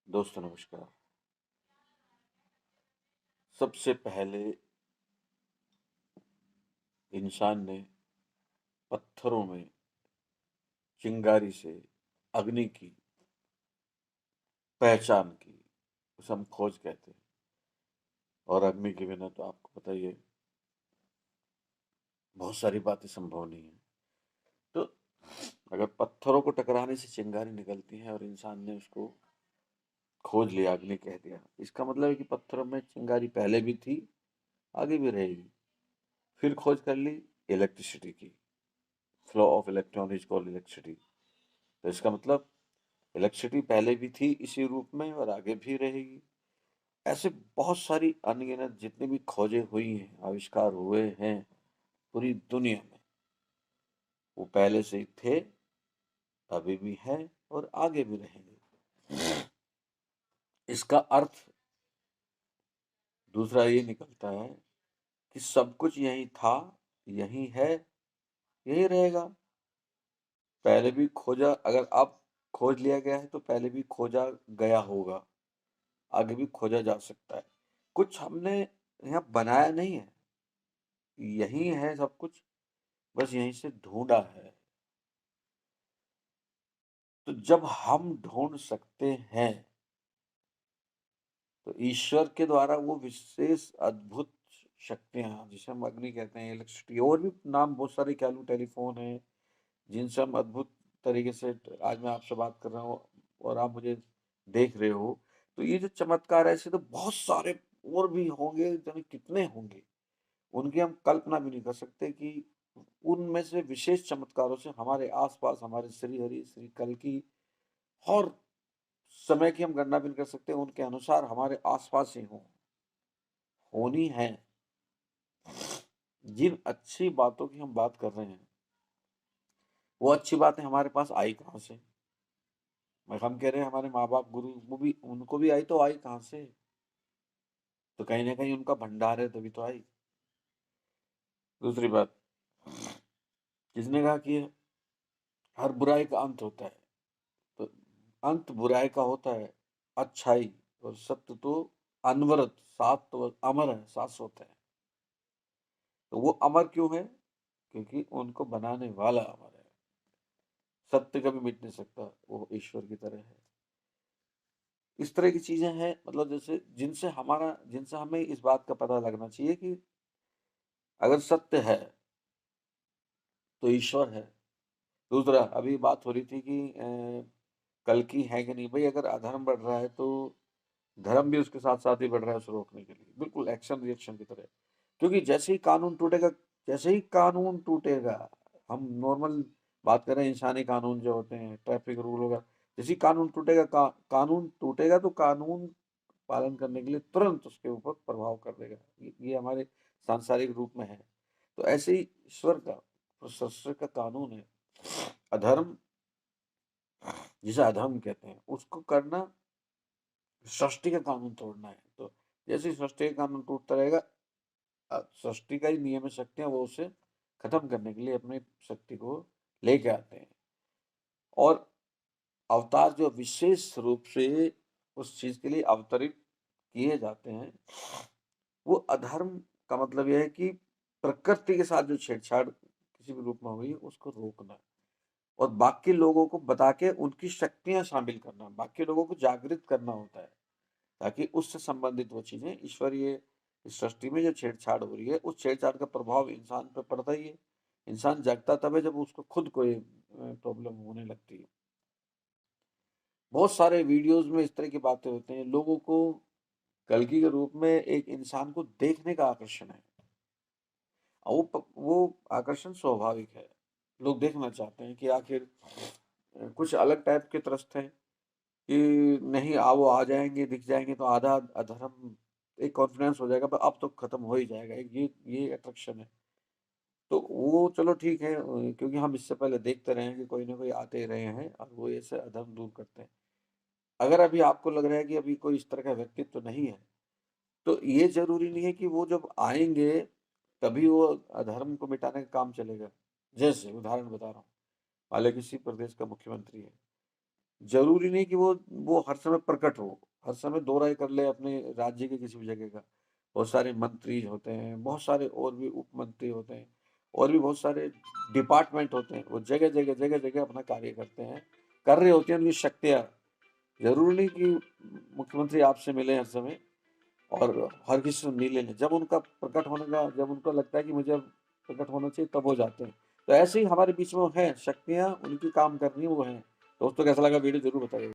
दोस्तों नमस्कार। सबसे पहले इंसान ने पत्थरों में चिंगारी से अग्नि की पहचान की, उसे हम खोज कहते हैं। और अग्नि के बिना तो आपको पता ही है, बहुत सारी बातें संभव नहीं है। तो अगर पत्थरों को टकराने से चिंगारी निकलती है और इंसान ने उसको खोज लिया, अग्नि कह दिया, इसका मतलब है कि पत्थरों में चिंगारी पहले भी थी, आगे भी रहेगी। फिर खोज कर ली इलेक्ट्रिसिटी की, flow of electron is called electricity. तो इसका मतलब इलेक्ट्रिसिटी पहले भी थी इसी रूप में और आगे भी रहेगी। ऐसे बहुत सारी अनगिनत जितनी भी खोजें हुई हैं, आविष्कार हुए हैं पूरी दुनिया में, वो पहले से ही थे, अभी भी हैं और आगे भी रहेंगे। इसका अर्थ दूसरा ये निकलता है कि सब कुछ यही था, यही है, यही रहेगा। पहले भी खोजा, अगर अब खोज लिया गया है तो पहले भी खोजा गया होगा, आगे भी खोजा जा सकता है। कुछ हमने यहाँ बनाया नहीं है, यही है सब कुछ, बस यहीं से ढूंढा है। तो जब हम ढूंढ सकते हैं तो ईश्वर के द्वारा वो विशेष अद्भुत शक्तियां, जिसे हम अग्नि कहते हैं, इलेक्ट्रिसिटी, और भी नाम बहुत सारे कह लूं, टेलीफोन है, जिनसे हम अद्भुत तरीके से आज मैं आपसे बात कर रहा हूँ और आप मुझे देख रहे हो। तो ये जो चमत्कार है, ऐसे तो बहुत सारे और भी होंगे, जाने कितने होंगे, उनकी हम कल्पना भी नहीं कर सकते कि उनमें से विशेष चमत्कारों से हमारे आसपास, हमारे श्री हरि, श्री कल्कि और समय की हम गणना भी नहीं कर सकते, उनके अनुसार हमारे आसपास ही होनी है। जिन अच्छी बातों की हम बात कर रहे हैं, वो अच्छी बातें हमारे पास आई कहाँ से? हम कह रहे हैं हमारे माँ बाप गुरु, वो भी, उनको भी आई तो आई कहाँ से? तो कहीं ना कहीं उनका भंडार है, तभी तो आई। दूसरी बात, किसने कहा कि हर बुराई का अंत होता है? तो अंत बुराई का होता है अच्छाई, और सत्य तो अनवरत, सात तो अमर है, शाश्वत है। तो वो अमर क्यों है? क्योंकि उनको बनाने वाला अमर है। सत्य कभी मिट नहीं सकता, वो ईश्वर की तरह है। इस तरह की चीजें हैं, मतलब जैसे जिनसे हमें इस बात का पता लगना चाहिए कि अगर सत्य है तो ईश्वर है। दूसरा, अभी बात हो रही थी कि कल की है कि नहीं भाई, अगर अधर्म बढ़ रहा है तो धर्म भी उसके साथ साथ ही बढ़ रहा है उसे रोकने के लिए, बिल्कुल एक्शन रिएक्शन की तरह। क्योंकि जैसे ही कानून टूटेगा, हम नॉर्मल बात कर रहे हैं, इंसानी कानून जो होते हैं, ट्रैफिक रूल होगा, जैसे ही कानून टूटेगा, कानून टूटेगा तो कानून पालन करने के लिए तुरंत उसके ऊपर प्रभाव कर देगा। ये हमारे सांसारिक रूप में है। तो ऐसे ही ईश्वर का, सृष्टि का कानून है। अधर्म, जिसे अधर्म कहते हैं, उसको करना सृष्टि का कानून तोड़ना है। तो जैसे ही सृष्टि का कानून टूटता रहेगा, सृष्टि का ही नियम है, शक्तियां वो उसे खत्म करने के लिए अपनी शक्ति को लेके आते हैं। और अवतार जो विशेष रूप से उस चीज के लिए अवतरित किए जाते हैं, वो अधर्म का मतलब यह है कि प्रकृति के साथ जो छेड़छाड़ किसी भी रूप में हुई, उसको रोकना और बाकी लोगों को बता के उनकी शक्तियां शामिल करना, बाकी लोगों को जागृत करना होता है, ताकि उससे संबंधित वो चीजें, ईश्वरीय इस सृष्टि में जो छेड़छाड़ हो रही है, उस छेड़छाड़ का प्रभाव इंसान पर पड़ता ही है। इंसान जागता तब है जब उसको खुद कोई प्रॉब्लम होने लगती है। बहुत सारे वीडियोस में इस तरह की बातें होते हैं, लोगों को कल्कि के रूप में एक इंसान को देखने का आकर्षण है। और वो आकर्षण स्वाभाविक है, लोग देखना चाहते हैं कि आखिर कुछ अलग टाइप के त्रस्त हैं कि नहीं, वो आ जाएंगे, दिख जाएंगे तो आधा अधर्म, एक कॉन्फिडेंस हो जाएगा, पर अब तो खत्म हो ही जाएगा, एक ये अट्रैक्शन है। तो वो चलो ठीक है, क्योंकि हम इससे पहले देखते रहे हैं कि कोई ना कोई आते ही रहे हैं और वो ऐसे अधर्म दूर करते हैं। अगर अभी आपको लग रहा है कि अभी कोई इस तरह का व्यक्तित्व नहीं है, तो ये जरूरी नहीं है कि वो जब आएंगे तभी वो अधर्म को मिटाने का काम चलेगा। जैसे उदाहरण बता रहा हूँ, मान लो किसी प्रदेश का मुख्यमंत्री है, ज़रूरी नहीं कि वो हर समय प्रकट हो, हर समय दो राय कर ले अपने राज्य के किसी भी जगह का। बहुत सारे मंत्री होते हैं, बहुत सारे और भी उपमंत्री होते हैं, और भी बहुत सारे डिपार्टमेंट होते हैं, वो जगह-जगह, जगह-जगह अपना कार्य करते हैं, कर रहे होते हैं उनकी शक्तियाँ। ज़रूरी नहीं कि मुख्यमंत्री आपसे मिले हर समय और हर किसी से मिले नहीं। जब उनका प्रकट होने का जब उनको लगता है कि मुझे अब प्रकट होना चाहिए, तब वो जाते हैं। तो ऐसे ही हमारे बीच में वो हैं, शक्तियाँ उनकी काम कर रही हैं, वो हैं। दोस्तों कैसा लगा वीडियो ज़रूर बताइएगा।